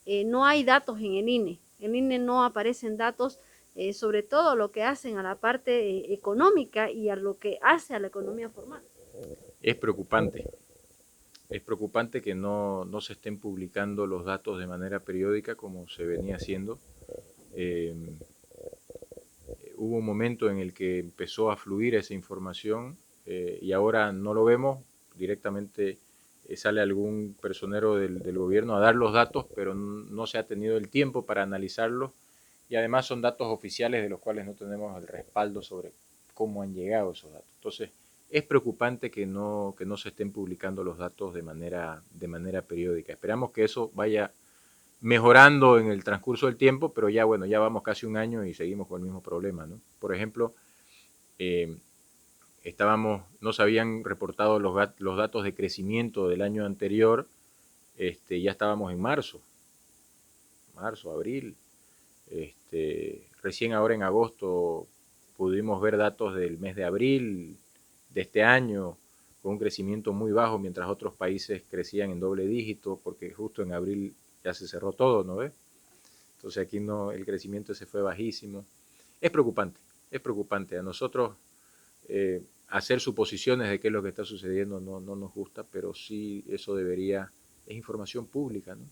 no hay datos en el INE. En el INE no aparecen datos sobre todo lo que hacen a la parte económica y a lo que hace a la economía formal. Es preocupante. Es preocupante que no se estén publicando los datos de manera periódica como se venía haciendo. Eh, Hubo un momento en el que empezó a fluir esa información y ahora no lo vemos. Directamente sale algún personero del gobierno a dar los datos, pero no se ha tenido el tiempo para analizarlos y además son datos oficiales de los cuales no tenemos el respaldo sobre cómo han llegado esos datos. Entonces, es preocupante que no se estén publicando los datos de manera periódica. Esperamos que eso vaya mejorando en el transcurso del tiempo, pero ya bueno, ya vamos casi un año y seguimos con el mismo problema, ¿no? Por ejemplo, eh, no se habían reportado los datos de crecimiento del año anterior, ya estábamos en marzo, abril, recién ahora en agosto pudimos ver datos del mes de abril de este año con un crecimiento muy bajo, mientras otros países crecían en doble dígito, porque justo en abril ya se cerró todo, ¿no ves? Entonces aquí no, el crecimiento se fue bajísimo. Es preocupante, es preocupante. A nosotros hacer suposiciones de qué es lo que está sucediendo no nos gusta, pero sí eso debería, es información pública, ¿no?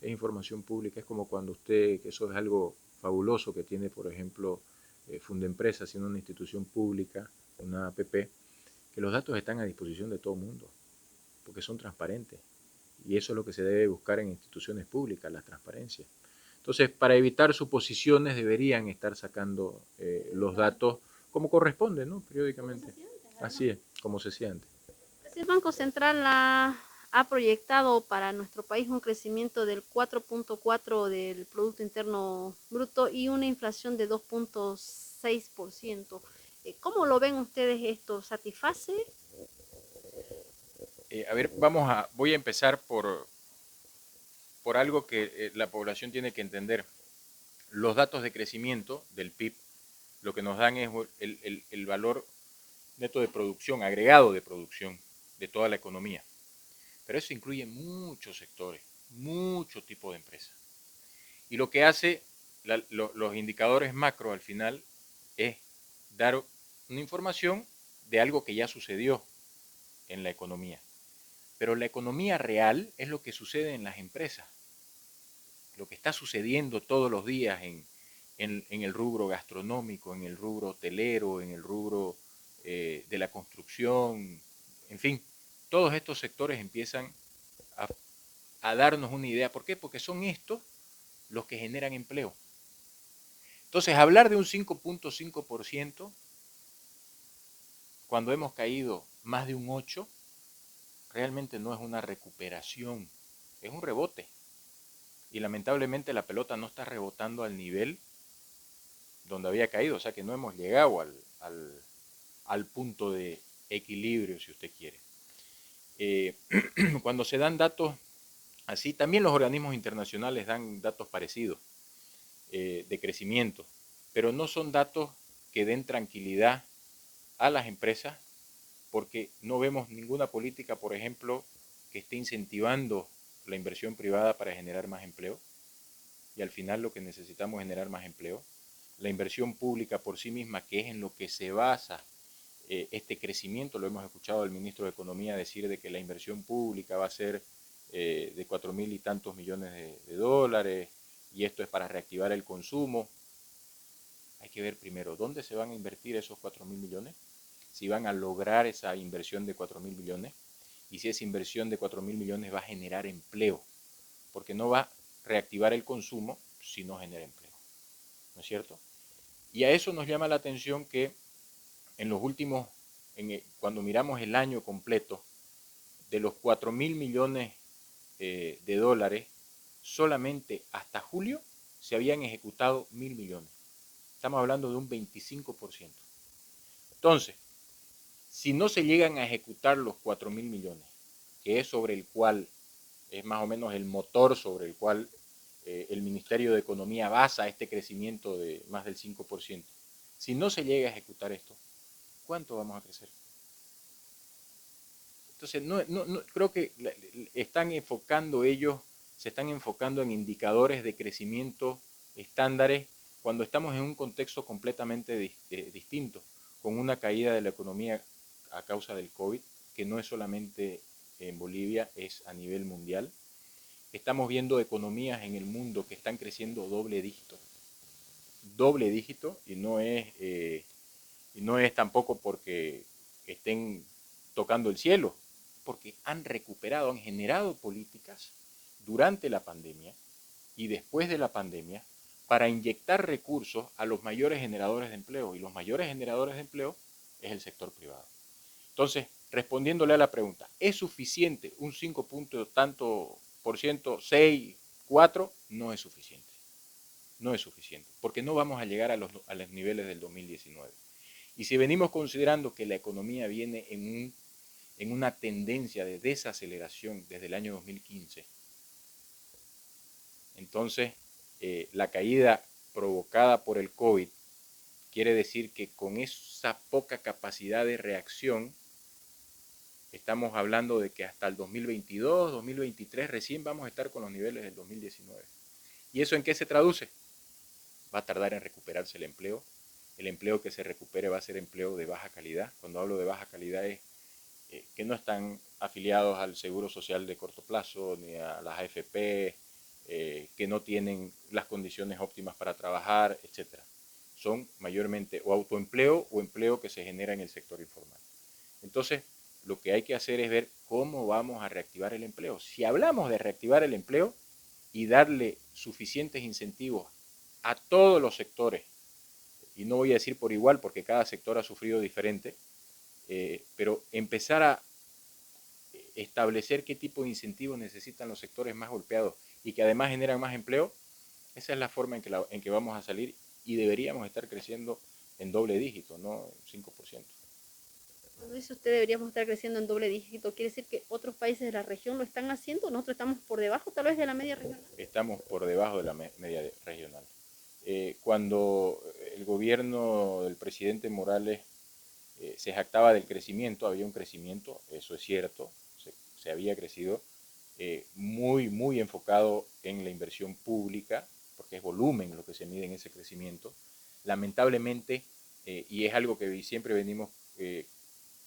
Es información pública, es como cuando usted, que eso es algo fabuloso que tiene, por ejemplo, Fundempresa, siendo una institución pública, una APP, que los datos están a disposición de todo el mundo, porque son transparentes. Y eso es lo que se debe buscar en instituciones públicas, la transparencia. Entonces, para evitar suposiciones, deberían estar sacando los datos como corresponde, ¿no? Periódicamente. Así es, como se hacía antes. El Banco Central ha proyectado para nuestro país un crecimiento del 4.4 del Producto Interno Bruto y una inflación de 2.6%. ¿Cómo lo ven ustedes esto? ¿Satisface? A ver, voy a empezar por algo que la población tiene que entender. Los datos de crecimiento del PIB lo que nos dan es el valor neto de producción, agregado de producción de toda la economía. Pero eso incluye muchos sectores, muchos tipos de empresas. Y lo que hace los indicadores macro al final es dar una información de algo que ya sucedió en la economía. Pero la economía real es lo que sucede en las empresas, lo que está sucediendo todos los días en el rubro gastronómico, en el rubro hotelero, en el rubro de la construcción, en fin, todos estos sectores empiezan a, a darnos una idea. ¿Por qué? Porque son estos los que generan empleo. Entonces, hablar de un 5.5% cuando hemos caído más de un 8%, realmente no es una recuperación, es un rebote. Y lamentablemente la pelota no está rebotando al nivel donde había caído, o sea que no hemos llegado al punto de equilibrio, si usted quiere. Cuando se dan datos así, también los organismos internacionales dan datos parecidos de crecimiento, pero no son datos que den tranquilidad a las empresas porque no vemos ninguna política, por ejemplo, que esté incentivando la inversión privada para generar más empleo y al final lo que necesitamos es generar más empleo. La inversión pública por sí misma, que es en lo que se basa este crecimiento, lo hemos escuchado al ministro de Economía decir de que la inversión pública va a ser de 4.000 y tantos millones de dólares y esto es para reactivar el consumo. Hay que ver primero dónde se van a invertir esos 4.000 millones, si van a lograr esa inversión de 4.000 millones y si esa inversión de 4.000 millones va a generar empleo, porque no va a reactivar el consumo si no genera empleo, ¿no es cierto? Y a eso nos llama la atención que en los últimos, cuando miramos el año completo, de los 4.000 millones de dólares, solamente hasta julio se habían ejecutado 1.000 millones. Estamos hablando de un 25%. Entonces, si no se llegan a ejecutar los 4.000 millones, que es sobre el cual, es más o menos el motor sobre el cual el Ministerio de Economía basa este crecimiento de más del 5%, si no se llega a ejecutar esto, ¿cuánto vamos a crecer? Entonces, creo que están enfocando ellos se están enfocando en indicadores de crecimiento estándares cuando estamos en un contexto completamente distinto, con una caída de la economía a causa del COVID, que no es solamente en Bolivia, es a nivel mundial. Estamos viendo economías en el mundo que están creciendo doble dígito, y no es tampoco porque estén tocando el cielo, porque han recuperado, han generado políticas durante la pandemia y después de la pandemia para inyectar recursos a los mayores generadores de empleo, y los mayores generadores de empleo es el sector privado. Entonces, respondiéndole a la pregunta, ¿es suficiente un 5 punto tanto por ciento, 6, 4? No es suficiente. No es suficiente, porque no vamos a llegar a los niveles del 2019. Y si venimos considerando que la economía viene en una tendencia de desaceleración desde el año 2015, entonces la caída provocada por el COVID quiere decir que con esa poca capacidad de reacción, estamos hablando de que hasta el 2022, 2023 recién vamos a estar con los niveles del 2019. ¿Y eso en qué se traduce? Va a tardar en recuperarse el empleo. El empleo que se recupere va a ser empleo de baja calidad. Cuando hablo de baja calidad es que no están afiliados al Seguro Social de corto plazo ni a las AFP, que no tienen las condiciones óptimas para trabajar, etc. Son mayormente o autoempleo o empleo que se genera en el sector informal. Entonces, lo que hay que hacer es ver cómo vamos a reactivar el empleo. Si hablamos de reactivar el empleo y darle suficientes incentivos a todos los sectores, y no voy a decir por igual porque cada sector ha sufrido diferente, pero empezar a establecer qué tipo de incentivos necesitan los sectores más golpeados y que además generan más empleo, esa es la forma en que vamos a salir, y deberíamos estar creciendo en doble dígito, no 5%. Cuando dice usted deberíamos estar creciendo en doble dígito, ¿quiere decir que otros países de la región lo están haciendo? ¿Nosotros estamos por debajo tal vez de la media regional? Estamos por debajo de la media regional. Cuando el gobierno del presidente Morales se jactaba del crecimiento, había un crecimiento, eso es cierto, se había crecido, muy enfocado en la inversión pública, porque es volumen lo que se mide en ese crecimiento. Lamentablemente, y es algo que siempre venimos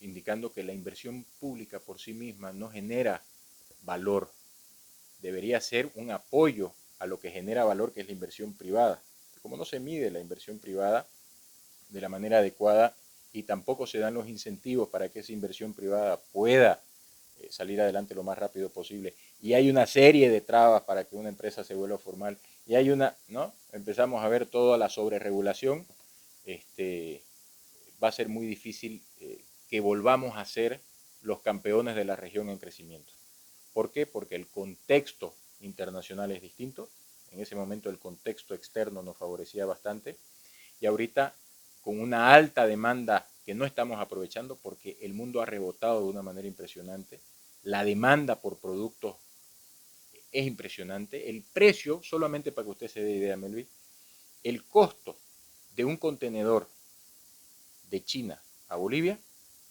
indicando, que la inversión pública por sí misma no genera valor, debería ser un apoyo a lo que genera valor, que es la inversión privada. Como no se mide la inversión privada de la manera adecuada y tampoco se dan los incentivos para que esa inversión privada pueda salir adelante lo más rápido posible, y hay una serie de trabas para que una empresa se vuelva formal, y hay ¿no? Empezamos a ver toda la sobreregulación, va a ser muy difícil que volvamos a ser los campeones de la región en crecimiento. ¿Por qué? Porque el contexto internacional es distinto. En ese momento el contexto externo nos favorecía bastante, y ahorita con una alta demanda que no estamos aprovechando porque el mundo ha rebotado de una manera impresionante. La demanda por productos es impresionante. El precio, solamente para que usted se dé idea, Melvin, el costo de un contenedor de China a Bolivia,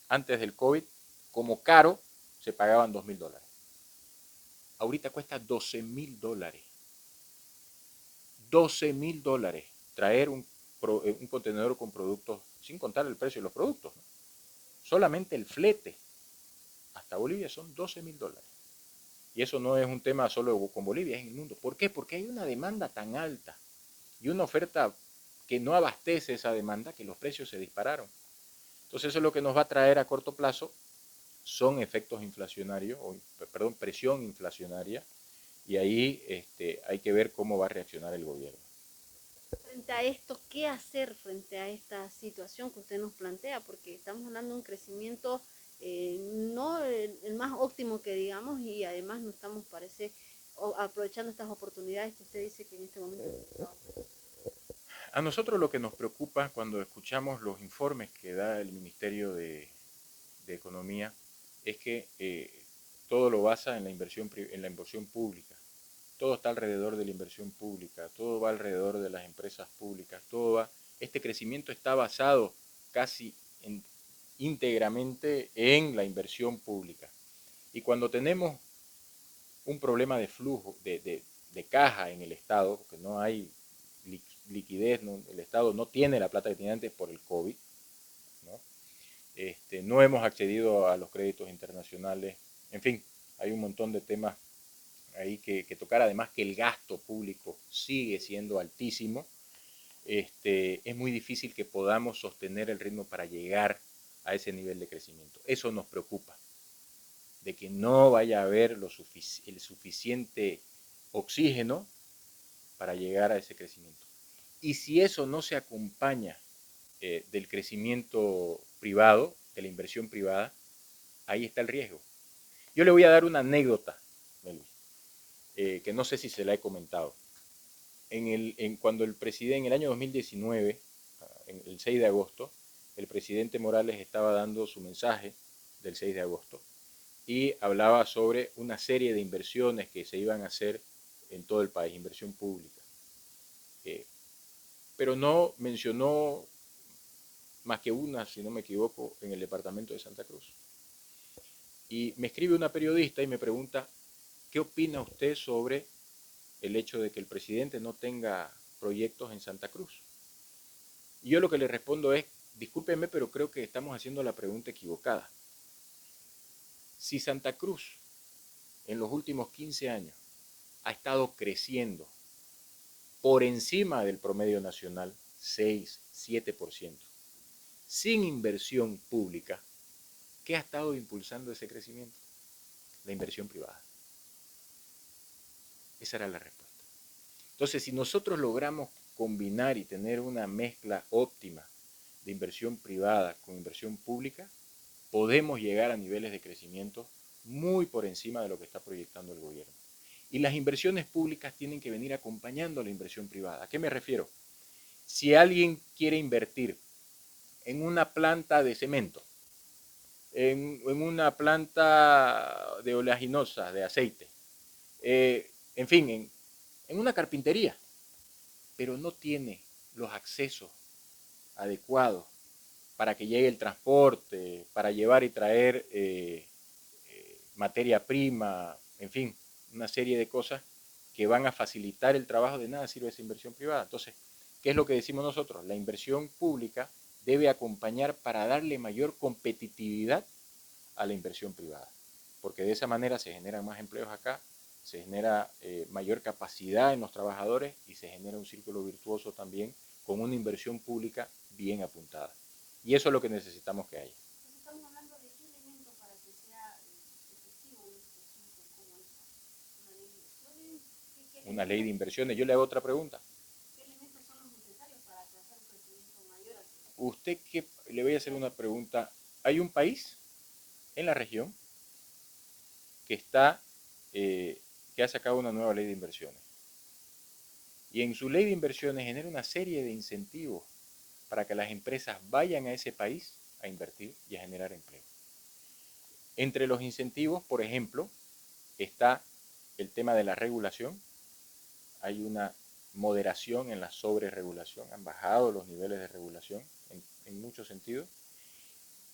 antes del COVID, como caro, se pagaban $2.000. Ahorita cuesta $12.000. $12.000 traer un contenedor con productos, sin contar el precio de los productos, ¿no? Solamente el flete hasta Bolivia son $12.000. Y eso no es un tema solo con Bolivia, es en el mundo. ¿Por qué? Porque hay una demanda tan alta y una oferta que no abastece esa demanda, que los precios se dispararon. Entonces eso es lo que nos va a traer a corto plazo, son efectos inflacionarios, presión inflacionaria, y ahí hay que ver cómo va a reaccionar el gobierno. Frente a esto, ¿qué hacer frente a esta situación que usted nos plantea? Porque estamos hablando de un crecimiento no el más óptimo que digamos, y además no estamos, parece, aprovechando estas oportunidades que usted dice que en este momento no. A nosotros lo que nos preocupa cuando escuchamos los informes que da el Ministerio de Economía es que todo lo basa en la inversión pública. Todo está alrededor de la inversión pública, todo va alrededor de las empresas públicas, este crecimiento está basado casi íntegramente en la inversión pública. Y cuando tenemos un problema de flujo, de caja en el Estado, porque no hay liquidez, no, el Estado no tiene la plata que tenía antes por el COVID, ¿no? No hemos accedido a los créditos internacionales, en fin, hay un montón de temas ahí que tocar, además que el gasto público sigue siendo altísimo. Es muy difícil que podamos sostener el ritmo para llegar a ese nivel de crecimiento. Eso nos preocupa, de que no vaya a haber el suficiente oxígeno para llegar a ese crecimiento. Y si eso no se acompaña del crecimiento privado, de la inversión privada, ahí está el riesgo. Yo le voy a dar una anécdota, que no sé si se la he comentado. Cuando el presidente, en el año 2019, el 6 de agosto, el presidente Morales estaba dando su mensaje del 6 de agosto y hablaba sobre una serie de inversiones que se iban a hacer en todo el país, inversión pública. Pero no mencionó más que una, si no me equivoco, en el departamento de Santa Cruz. Y me escribe una periodista y me pregunta, ¿qué opina usted sobre el hecho de que el presidente no tenga proyectos en Santa Cruz? Y yo lo que le respondo es, discúlpeme, pero creo que estamos haciendo la pregunta equivocada. Si Santa Cruz en los últimos 15 años ha estado creciendo por encima del promedio nacional, 6, 7%, sin inversión pública, ¿qué ha estado impulsando ese crecimiento? La inversión privada. Esa era la respuesta. Entonces, si nosotros logramos combinar y tener una mezcla óptima de inversión privada con inversión pública, podemos llegar a niveles de crecimiento muy por encima de lo que está proyectando el gobierno. Y las inversiones públicas tienen que venir acompañando a la inversión privada. ¿A qué me refiero? Si alguien quiere invertir en una planta de cemento, en una planta de oleaginosa, de aceite, en fin, en una carpintería, pero no tiene los accesos adecuados para que llegue el transporte, para llevar y traer materia prima, en fin, una serie de cosas que van a facilitar el trabajo, de nada sirve esa inversión privada. Entonces, ¿qué es lo que decimos nosotros? La inversión pública debe acompañar para darle mayor competitividad a la inversión privada, porque de esa manera se generan más empleos acá, se genera mayor capacidad en los trabajadores y se genera un círculo virtuoso también con una inversión pública bien apuntada. Y eso es lo que necesitamos que haya. Estamos hablando de qué elementos para que sea efectivo en este asunto, como esta, una ley de inversiones. Una ley de inversiones. Yo le hago otra pregunta. ¿Qué elementos son los necesarios para alcanzar un crecimiento mayor al que Usted que le voy a hacer una pregunta. ¿Hay un país en la región que que ha sacado una nueva ley de inversiones? Y en su ley de inversiones genera una serie de incentivos para que las empresas vayan a ese país a invertir y a generar empleo. Entre los incentivos, por ejemplo, está el tema de la regulación. Hay una moderación en la sobreregulación, han bajado los niveles de regulación en muchos sentidos.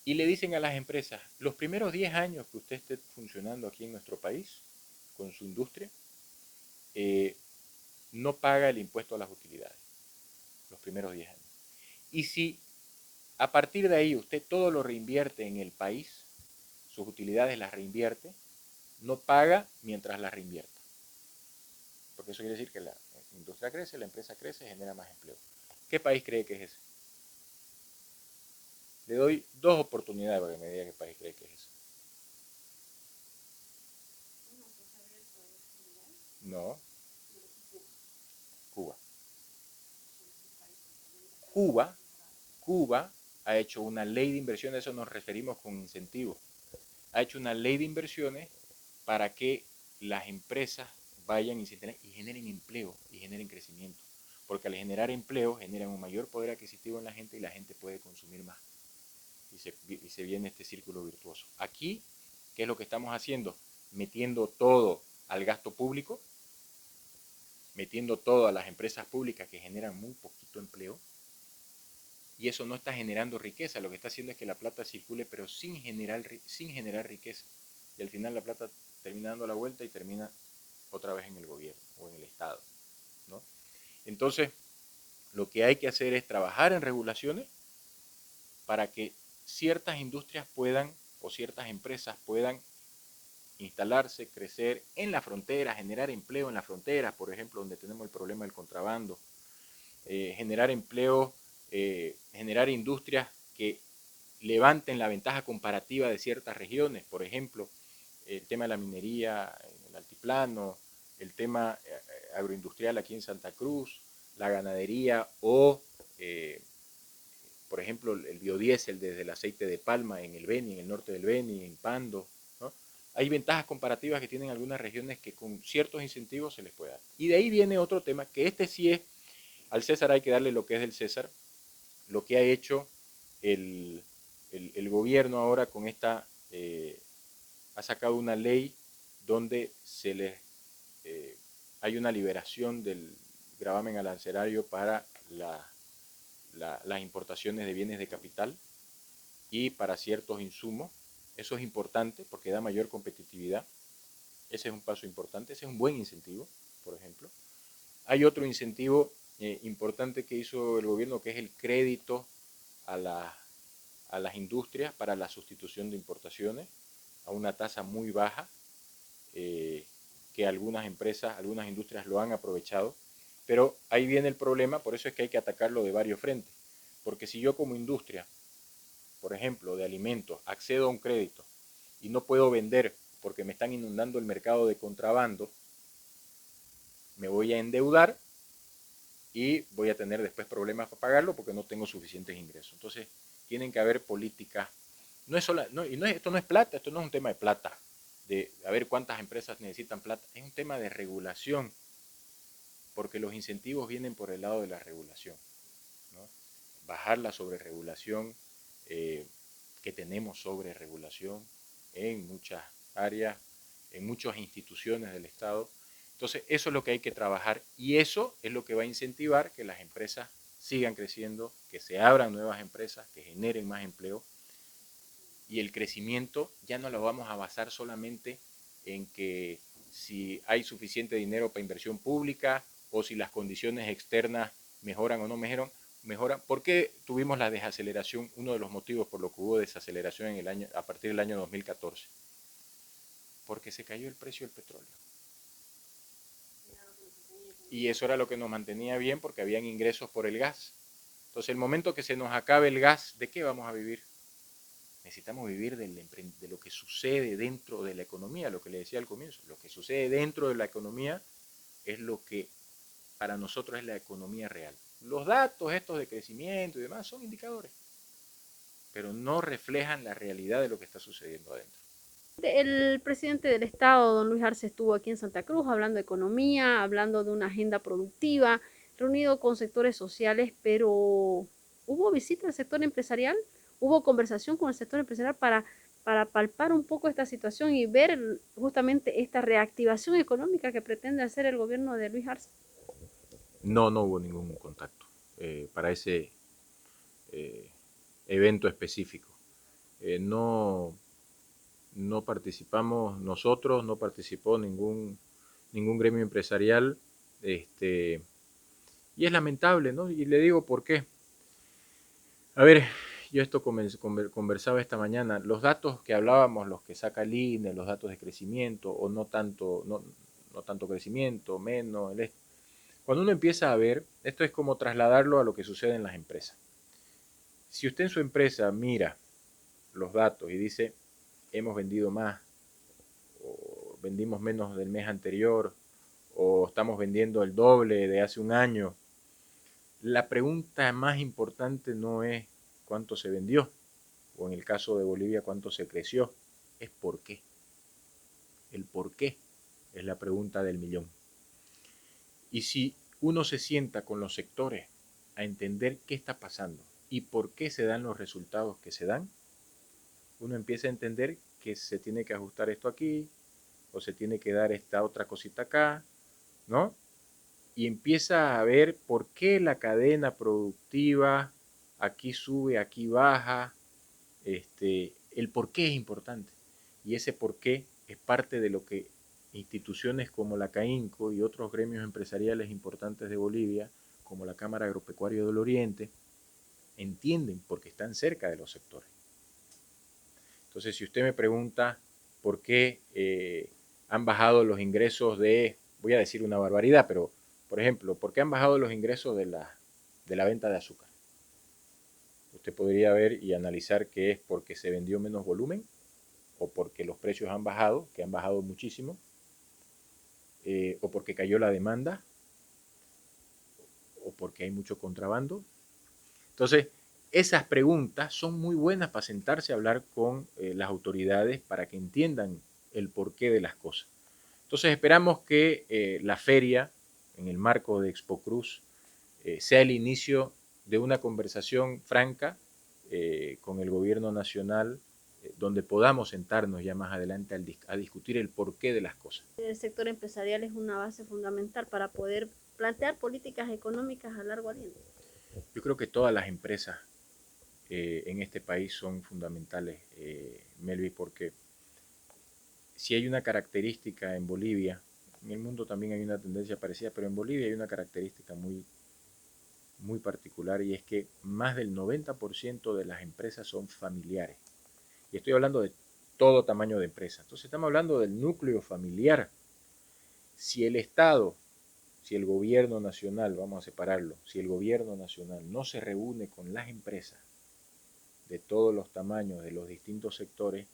Y le dicen a las empresas, los primeros 10 años que usted esté funcionando aquí en nuestro país, con su industria, no paga el impuesto a las utilidades, los primeros 10 años. Y si a partir de ahí usted todo lo reinvierte en el país, sus utilidades las reinvierte, no paga mientras las reinvierta. Porque eso quiere decir que la industria crece, la empresa crece, genera más empleo. ¿Qué país cree que es ese? Le doy 2 oportunidades para que me diga qué país cree que es ese. No. Cuba. Cuba ha hecho una ley de inversiones, a eso nos referimos con incentivos. Ha hecho una ley de inversiones para que las empresas vayan y generen empleo y generen crecimiento. Porque al generar empleo generan un mayor poder adquisitivo en la gente y la gente puede consumir más. Y se viene este círculo virtuoso. Aquí, ¿qué es lo que estamos haciendo? Metiendo todo al gasto público, metiendo todo a las empresas públicas que generan muy poquito empleo, y eso no está generando riqueza. Lo que está haciendo es que la plata circule, pero sin generar riqueza. Y al final la plata termina dando la vuelta y termina otra vez en el gobierno o en el Estado, ¿no? Entonces, lo que hay que hacer es trabajar en regulaciones para que ciertas industrias puedan o ciertas empresas puedan instalarse, crecer en la frontera, generar empleo en la frontera, por ejemplo, donde tenemos el problema del contrabando, generar empleo, generar industrias que levanten la ventaja comparativa de ciertas regiones, por ejemplo, el tema de la minería en el altiplano, el tema agroindustrial aquí en Santa Cruz, la ganadería o, por ejemplo, el biodiesel desde el aceite de palma en el Beni, en el norte del Beni, en Pando, ¿no? Hay ventajas comparativas que tienen algunas regiones que con ciertos incentivos se les puede dar. Y de ahí viene otro tema, que este sí es, al César hay que darle lo que es del César, lo que ha hecho el gobierno ahora con esta, ha sacado una ley donde se les, hay una liberación del gravamen arancelario para las importaciones de bienes de capital y para ciertos insumos. Eso es importante porque da mayor competitividad. Ese es un paso importante, ese es un buen incentivo, por ejemplo. Hay otro incentivo importante que hizo el gobierno, que es el crédito a las industrias para la sustitución de importaciones a una tasa muy baja, que algunas empresas, algunas industrias lo han aprovechado, pero ahí viene el problema, por eso es que hay que atacarlo de varios frentes, porque si yo como industria, por ejemplo, de alimentos, accedo a un crédito y no puedo vender porque me están inundando el mercado de contrabando, me voy a endeudar y voy a tener después problemas para pagarlo porque no tengo suficientes ingresos. Entonces, tienen que haber políticas. No es sola, no, y no es, esto no es plata, esto no es un tema de plata, de a ver cuántas empresas necesitan plata, es un tema de regulación, porque los incentivos vienen por el lado de la regulación, ¿no? Bajar la sobreregulación, que tenemos sobreregulación en muchas áreas, en muchas instituciones del Estado. Entonces, eso es lo que hay que trabajar y eso es lo que va a incentivar que las empresas sigan creciendo, que se abran nuevas empresas, que generen más empleo y el crecimiento ya no lo vamos a basar solamente en que si hay suficiente dinero para inversión pública o si las condiciones externas mejoran o no mejoran. ¿Por qué tuvimos la desaceleración? Uno de los motivos por lo que hubo desaceleración en el año, a partir del año 2014. Porque se cayó el precio del petróleo. Y eso era lo que nos mantenía bien porque habían ingresos por el gas. Entonces, el momento que se nos acabe el gas, ¿de qué vamos a vivir? Necesitamos vivir de lo que sucede dentro de la economía, lo que le decía al comienzo. Lo que sucede dentro de la economía es lo que para nosotros es la economía real. Los datos estos de crecimiento y demás son indicadores, pero no reflejan la realidad de lo que está sucediendo adentro. El presidente del estado, don Luis Arce, estuvo aquí en Santa Cruz hablando de economía, hablando de una agenda productiva, reunido con sectores sociales, pero ¿hubo visita al sector empresarial? ¿Hubo conversación con el sector empresarial para palpar un poco esta situación y ver justamente esta reactivación económica que pretende hacer el gobierno de Luis Arce? No, no hubo ningún contacto para ese eh, evento específico. No, no participamos nosotros, no participó ningún gremio empresarial, y es lamentable, ¿no? Y le digo por qué. A ver, yo esto conversaba esta mañana, los datos que hablábamos, los que saca el INE, los datos de crecimiento, o no tanto crecimiento, menos, cuando uno empieza a ver, esto es como trasladarlo a lo que sucede en las empresas. Si usted en su empresa mira los datos y dice, hemos vendido más, o vendimos menos del mes anterior, o estamos vendiendo el doble de hace un año, la pregunta más importante no es cuánto se vendió, o en el caso de Bolivia cuánto se creció, es por qué. El por qué es la pregunta del millón. Y si uno se sienta con los sectores a entender qué está pasando y por qué se dan los resultados que se dan, uno empieza a entender que se tiene que ajustar esto aquí, o se tiene que dar esta otra cosita acá, ¿no? Y empieza a ver por qué la cadena productiva aquí sube, aquí baja, el por qué es importante. Y ese por qué es parte de lo que instituciones como la CAINCO y otros gremios empresariales importantes de Bolivia, como la Cámara Agropecuaria del Oriente, entienden porque están cerca de los sectores. Entonces, si usted me pregunta por qué han bajado los ingresos voy a decir una barbaridad, pero, por ejemplo, ¿por qué han bajado los ingresos de la venta de azúcar? Usted podría ver y analizar que es porque se vendió menos volumen o porque los precios han bajado, que han bajado muchísimo, o porque cayó la demanda, o porque hay mucho contrabando. Entonces, esas preguntas son muy buenas para sentarse a hablar con las autoridades para que entiendan el porqué de las cosas. Entonces, esperamos que la feria, en el marco de Expo Cruz, sea el inicio de una conversación franca con el gobierno nacional, donde podamos sentarnos ya más adelante a discutir el porqué de las cosas. El sector empresarial es una base fundamental para poder plantear políticas económicas a largo aliento. Yo creo que todas las empresas en este país son fundamentales, Melvi, porque si hay una característica en Bolivia, en el mundo también hay una tendencia parecida, pero en Bolivia hay una característica muy particular, y es que más del 90% de las empresas son familiares. Y estoy hablando de todo tamaño de empresa. Entonces estamos hablando del núcleo familiar. Si el Estado, si el gobierno nacional, vamos a separarlo, si el gobierno nacional no se reúne con las empresas de todos los tamaños, de los distintos sectores,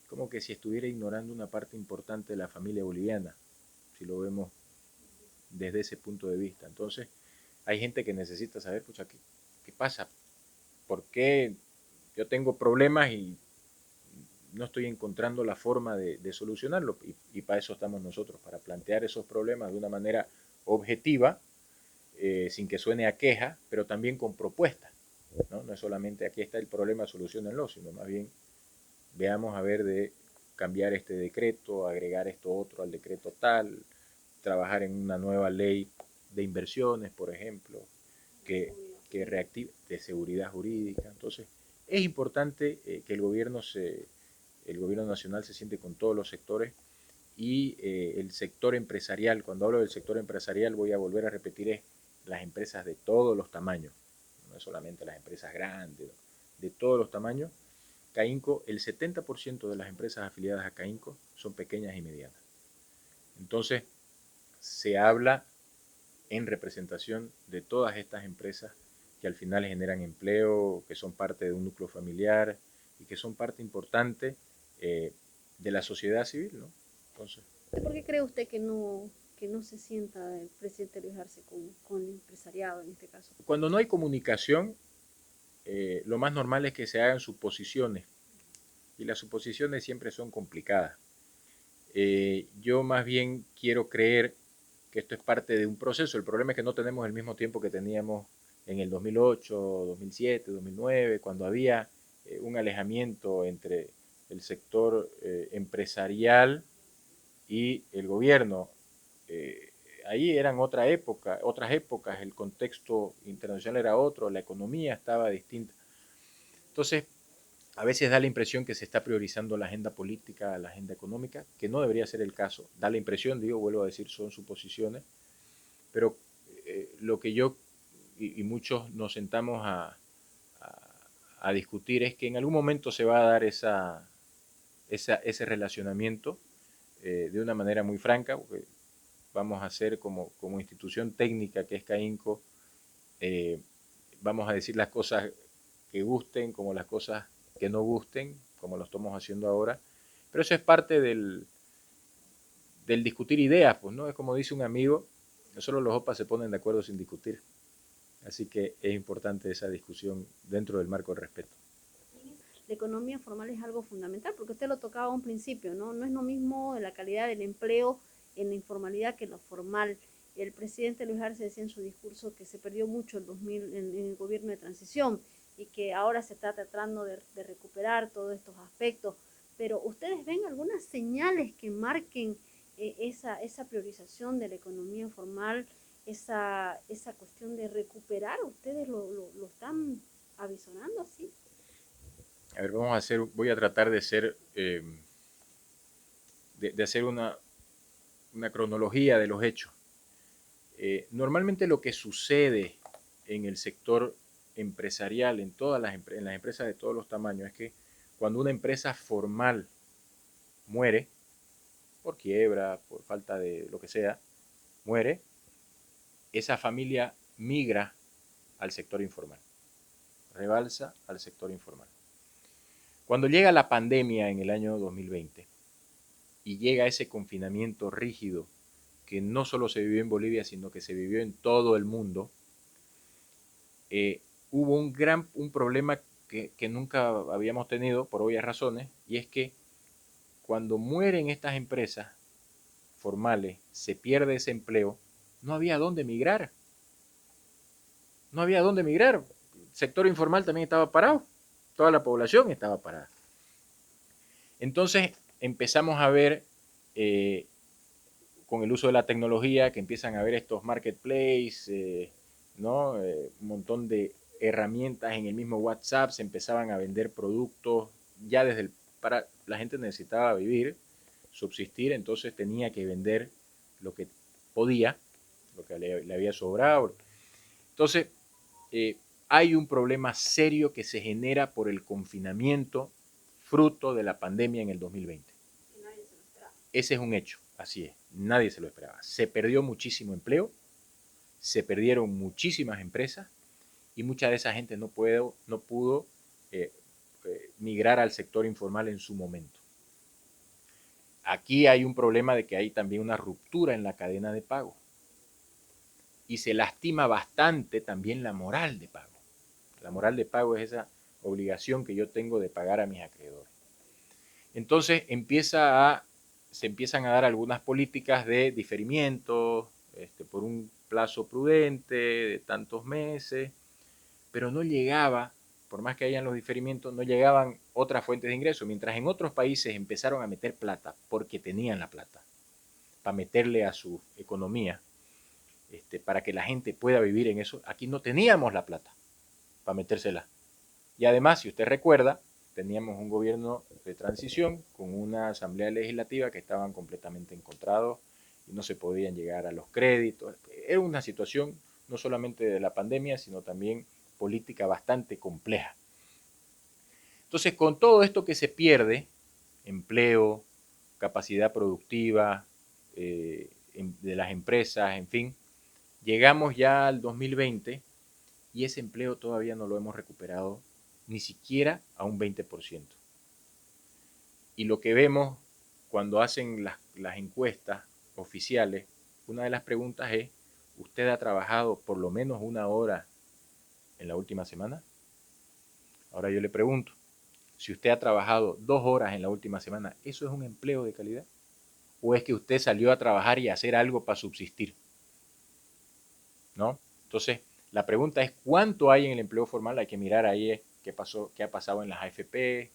como que si estuviera ignorando una parte importante de la familia boliviana, si lo vemos desde ese punto de vista. Entonces, hay gente que necesita saber, pucha, ¿qué pasa? ¿Por qué yo tengo problemas y no estoy encontrando la forma de solucionarlo? Y para eso estamos nosotros, para plantear esos problemas de una manera objetiva, sin que suene a queja, pero también con propuestas. No es solamente aquí está el problema, solucionenlo, sino más bien veamos a ver de cambiar este decreto, agregar esto otro al decreto tal, trabajar en una nueva ley de inversiones, por ejemplo, que reactive, de seguridad jurídica. Entonces, es importante que el gobierno nacional se siente con todos los sectores y el sector empresarial. Cuando hablo del sector empresarial, voy a volver a repetir, es las empresas de todos los tamaños, no es solamente las empresas grandes, de todos los tamaños. CAINCO, el 70% de las empresas afiliadas a CAINCO son pequeñas y medianas. Entonces, se habla en representación de todas estas empresas que al final generan empleo, que son parte de un núcleo familiar y que son parte importante de la sociedad civil, ¿no? Entonces, ¿Por qué cree usted que no se sienta el presidente Luis Arce con el empresariado en este caso? cuando no hay comunicación, lo más normal es que se hagan suposiciones, y las suposiciones siempre son complicadas. Yo más bien quiero creer que esto es parte de un proceso. El problema es que no tenemos el mismo tiempo que teníamos en el 2008, 2007, 2009, cuando había un alejamiento entre el sector empresarial y el gobierno. Ahí eran otras épocas, el contexto internacional era otro, la economía estaba distinta. Entonces, a veces da la impresión que se está priorizando la agenda política, la agenda económica, que no debería ser el caso. Da la impresión, vuelvo a decir, son suposiciones, pero lo que yo y muchos nos sentamos a discutir es que en algún momento se va a dar ese relacionamiento de una manera muy franca, porque vamos a hacer como institución técnica que es CAINCO, vamos a decir las cosas que gusten como las cosas que no gusten, como lo estamos haciendo ahora, pero eso es parte del discutir ideas, pues, ¿no? Es como dice un amigo, solo los OPA se ponen de acuerdo sin discutir. Así que es importante esa discusión dentro del marco del respeto. La economía formal es algo fundamental, porque usted lo tocaba a un principio, ¿no? No es lo mismo la calidad del empleo en la informalidad que en lo formal. El presidente Luis Arce decía en su discurso que se perdió mucho en el gobierno de transición y que ahora se está tratando de recuperar todos estos aspectos. Pero ¿ustedes ven algunas señales que marquen esa priorización de la economía formal, esa cuestión de recuperar? ¿Ustedes lo están avisorando así? A ver, voy a tratar de ser, de hacer una cronología de los hechos. Normalmente lo que sucede en el sector empresarial, en las empresas de todos los tamaños, es que cuando una empresa formal muere, por quiebra, por falta de lo que sea, muere, esa familia migra al sector informal, rebalsa al sector informal. Cuando llega la pandemia en el año 2020 y llega ese confinamiento rígido que no solo se vivió en Bolivia, sino que se vivió en todo el mundo, hubo un problema que nunca habíamos tenido por obvias razones, y es que cuando mueren estas empresas formales, se pierde ese empleo, no había dónde migrar. No había dónde migrar. El sector informal también estaba parado. Toda la población estaba parada. Entonces empezamos a ver, con el uso de la tecnología, que empiezan a ver estos marketplaces, ¿no? Un montón de herramientas en el mismo WhatsApp, se empezaban a vender productos, ya para la gente necesitaba vivir, subsistir, entonces tenía que vender lo que podía, lo que le había sobrado. Entonces, hay un problema serio que se genera por el confinamiento fruto de la pandemia en el 2020. Ese es un hecho, así es, nadie se lo esperaba. Se perdió muchísimo empleo, se perdieron muchísimas empresas y mucha de esa gente no pudo migrar al sector informal en su momento. Aquí hay un problema de que hay también una ruptura en la cadena de pago y se lastima bastante también la moral de pago. La moral de pago es esa obligación que yo tengo de pagar a mis acreedores. Entonces se empiezan a dar algunas políticas de diferimiento por un plazo prudente de tantos meses, pero no llegaba, por más que hayan los diferimientos, no llegaban otras fuentes de ingreso, mientras en otros países empezaron a meter plata porque tenían la plata, para meterle a su economía, para que la gente pueda vivir en eso. Aquí no teníamos la plata para metérsela. Y además, si usted recuerda, teníamos un gobierno de transición con una asamblea legislativa que estaban completamente encontrados y no se podían llegar a los créditos. Era una situación no solamente de la pandemia, sino también política bastante compleja. Entonces, con todo esto que se pierde, empleo, capacidad productiva de las empresas, en fin, llegamos ya al 2020 y ese empleo todavía no lo hemos recuperado ni siquiera a un 20%. Y lo que vemos cuando hacen las encuestas oficiales, una de las preguntas es, ¿usted ha trabajado por lo menos una hora en la última semana? Ahora yo le pregunto, si usted ha trabajado 2 horas en la última semana, ¿eso es un empleo de calidad? ¿O es que usted salió a trabajar y a hacer algo para subsistir? ¿No? Entonces, la pregunta es, ¿cuánto hay en el empleo formal? Hay que mirar ahí qué ha pasado en las AFP,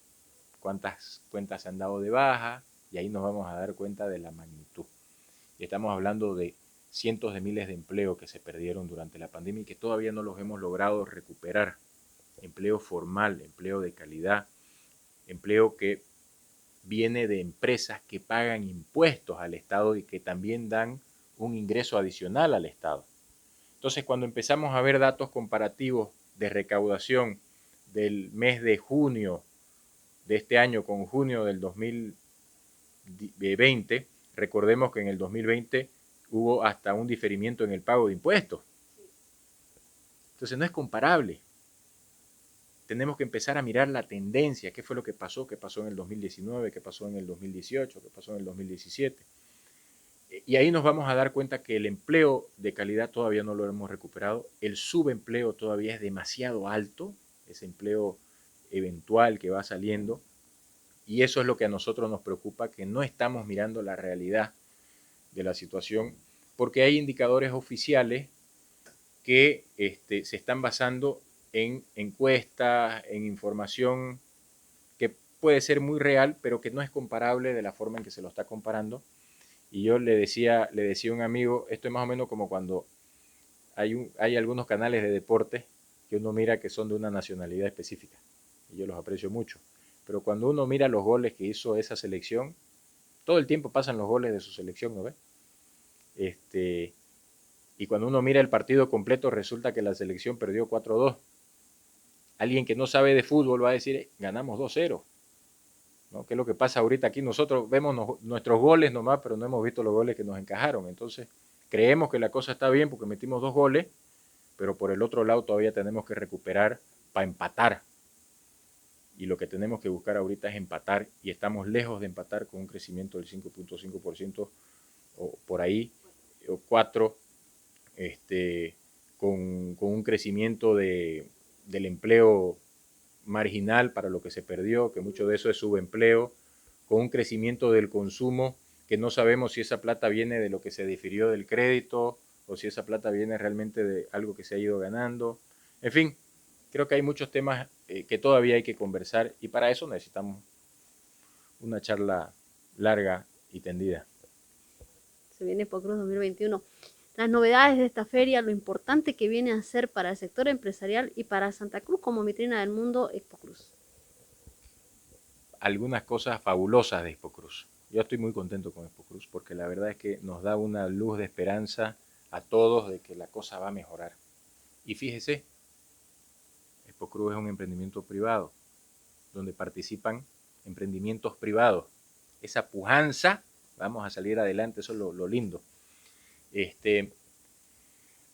cuántas cuentas se han dado de baja, y ahí nos vamos a dar cuenta de la magnitud. Y estamos hablando de cientos de miles de empleos que se perdieron durante la pandemia y que todavía no los hemos logrado recuperar. Empleo formal, empleo de calidad, empleo que viene de empresas que pagan impuestos al Estado y que también dan un ingreso adicional al Estado. Entonces, cuando empezamos a ver datos comparativos de recaudación del mes de junio de este año con junio del 2020, recordemos que en el 2020 hubo hasta un diferimiento en el pago de impuestos. Entonces, no es comparable. Tenemos que empezar a mirar la tendencia, qué fue lo que pasó en el 2019, qué pasó en el 2018, qué pasó en el 2017. Y ahí nos vamos a dar cuenta que el empleo de calidad todavía no lo hemos recuperado, el subempleo todavía es demasiado alto, ese empleo eventual que va saliendo, y eso es lo que a nosotros nos preocupa, que no estamos mirando la realidad de la situación, porque hay indicadores oficiales que se están basando en encuestas, en información que puede ser muy real, pero que no es comparable de la forma en que se lo está comparando. Y yo le decía a un amigo, esto es más o menos como cuando hay algunos canales de deporte que uno mira que son de una nacionalidad específica, y yo los aprecio mucho. Pero cuando uno mira los goles que hizo esa selección, todo el tiempo pasan los goles de su selección, ¿no ves? Y cuando uno mira el partido completo resulta que la selección perdió 4-2. Alguien que no sabe de fútbol va a decir, ganamos 2-0. ¿No? ¿Qué es lo que pasa ahorita aquí? Nosotros vemos nuestros goles nomás, pero no hemos visto los goles que nos encajaron. Entonces, creemos que la cosa está bien porque metimos 2 goles, pero por el otro lado todavía tenemos que recuperar para empatar. Y lo que tenemos que buscar ahorita es empatar, y estamos lejos de empatar con un crecimiento del 5.5% o por ahí, o 4%, con un crecimiento del empleo marginal para lo que se perdió, que mucho de eso es subempleo, con un crecimiento del consumo que no sabemos si esa plata viene de lo que se difirió del crédito o si esa plata viene realmente de algo que se ha ido ganando. En fin, creo que hay muchos temas que todavía hay que conversar, y para eso necesitamos una charla larga y tendida. Se viene ExpoCruz 2021. Las novedades de esta feria, lo importante que viene a ser para el sector empresarial y para Santa Cruz como vitrina del mundo, ExpoCruz. Algunas cosas fabulosas de ExpoCruz. Yo estoy muy contento con ExpoCruz porque la verdad es que nos da una luz de esperanza a todos de que la cosa va a mejorar. Y fíjese, ExpoCruz es un emprendimiento privado, donde participan emprendimientos privados. Esa pujanza, vamos a salir adelante, eso es lo lindo.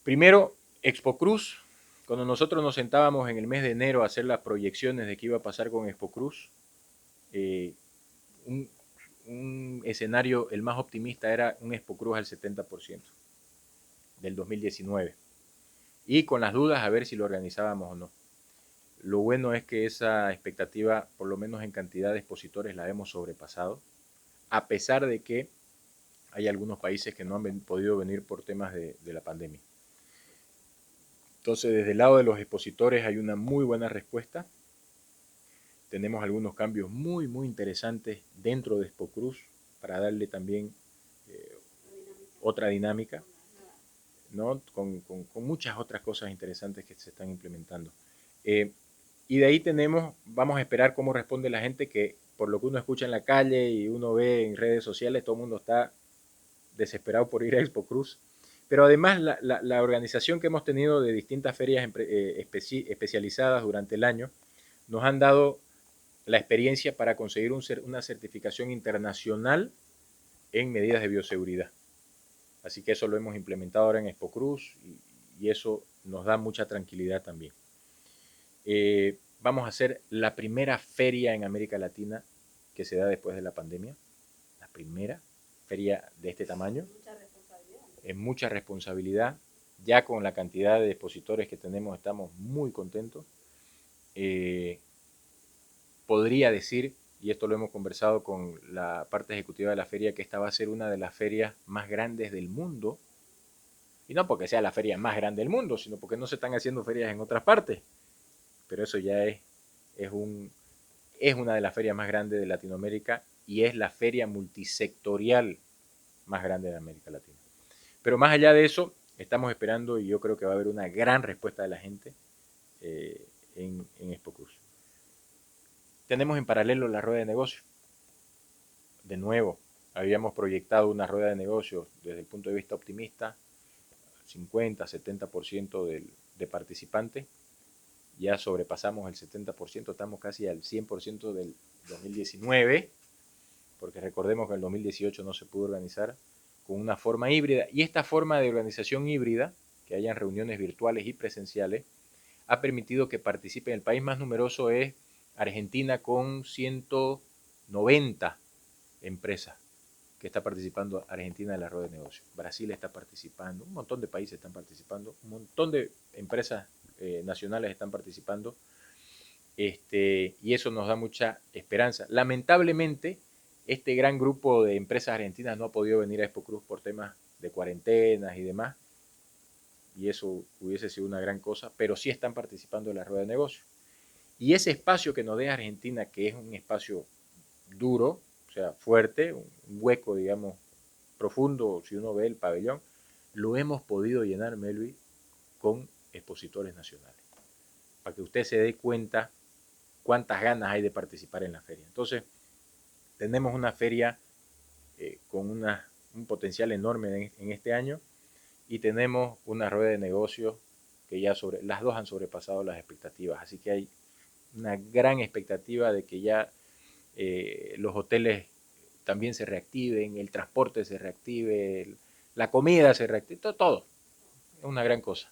Primero, ExpoCruz, cuando nosotros nos sentábamos en el mes de enero a hacer las proyecciones de qué iba a pasar con ExpoCruz, un escenario, el más optimista, era un ExpoCruz al 70% del 2019. Y con las dudas a ver si lo organizábamos o no. Lo bueno es que esa expectativa, por lo menos en cantidad de expositores, la hemos sobrepasado, a pesar de que hay algunos países que no han podido venir por temas de la pandemia. Entonces, desde el lado de los expositores hay una muy buena respuesta. Tenemos algunos cambios muy, muy interesantes dentro de ExpoCruz para darle también otra dinámica, ¿no? Con muchas otras cosas interesantes que se están implementando. Y de ahí vamos a esperar cómo responde la gente, que por lo que uno escucha en la calle y uno ve en redes sociales, todo el mundo está desesperado por ir a ExpoCruz. Pero además la organización que hemos tenido de distintas ferias especializadas durante el año nos han dado la experiencia para conseguir una certificación internacional en medidas de bioseguridad. Así que eso lo hemos implementado ahora en ExpoCruz y eso nos da mucha tranquilidad también. Vamos a hacer la primera feria en América Latina que se da después de la pandemia. La primera feria de este tamaño. Es mucha responsabilidad. Ya con la cantidad de expositores que tenemos estamos muy contentos. Podría decir, y esto lo hemos conversado con la parte ejecutiva de la feria, que esta va a ser una de las ferias más grandes del mundo. Y no porque sea la feria más grande del mundo, sino porque no se están haciendo ferias en otras partes. Pero eso ya es una de las ferias más grandes de Latinoamérica y es la feria multisectorial más grande de América Latina. Pero más allá de eso, estamos esperando, y yo creo que va a haber una gran respuesta de la gente en ExpoCruz. Tenemos en paralelo la rueda de negocios. De nuevo, habíamos proyectado una rueda de negocios desde el punto de vista optimista, 50-70% de participantes. Ya sobrepasamos el 70%, estamos casi al 100% del 2019, porque recordemos que en el 2018 no se pudo organizar con una forma híbrida. Y esta forma de organización híbrida, que hayan reuniones virtuales y presenciales, ha permitido que participen. El país más numeroso es Argentina, con 190 empresas que está participando Argentina en la rueda de negocios. Brasil está participando, un montón de países están participando, un montón de empresas nacionales están participando, y eso nos da mucha esperanza. Lamentablemente, este gran grupo de empresas argentinas no ha podido venir a ExpoCruz por temas de cuarentenas y demás, y eso hubiese sido una gran cosa, pero sí están participando en la rueda de negocios. Y ese espacio que nos deja Argentina, que es un espacio duro, o sea, fuerte, un hueco, digamos, profundo, si uno ve el pabellón, lo hemos podido llenar, Melvi, con expositores nacionales, para que usted se dé cuenta cuántas ganas hay de participar en la feria. Entonces, tenemos una feria con unas un potencial enorme en este año y tenemos una rueda de negocios que ya las dos han sobrepasado las expectativas. Así que hay una gran expectativa de que ya los hoteles también se reactiven, el transporte se reactive, la comida se reactive, todo. Es una gran cosa.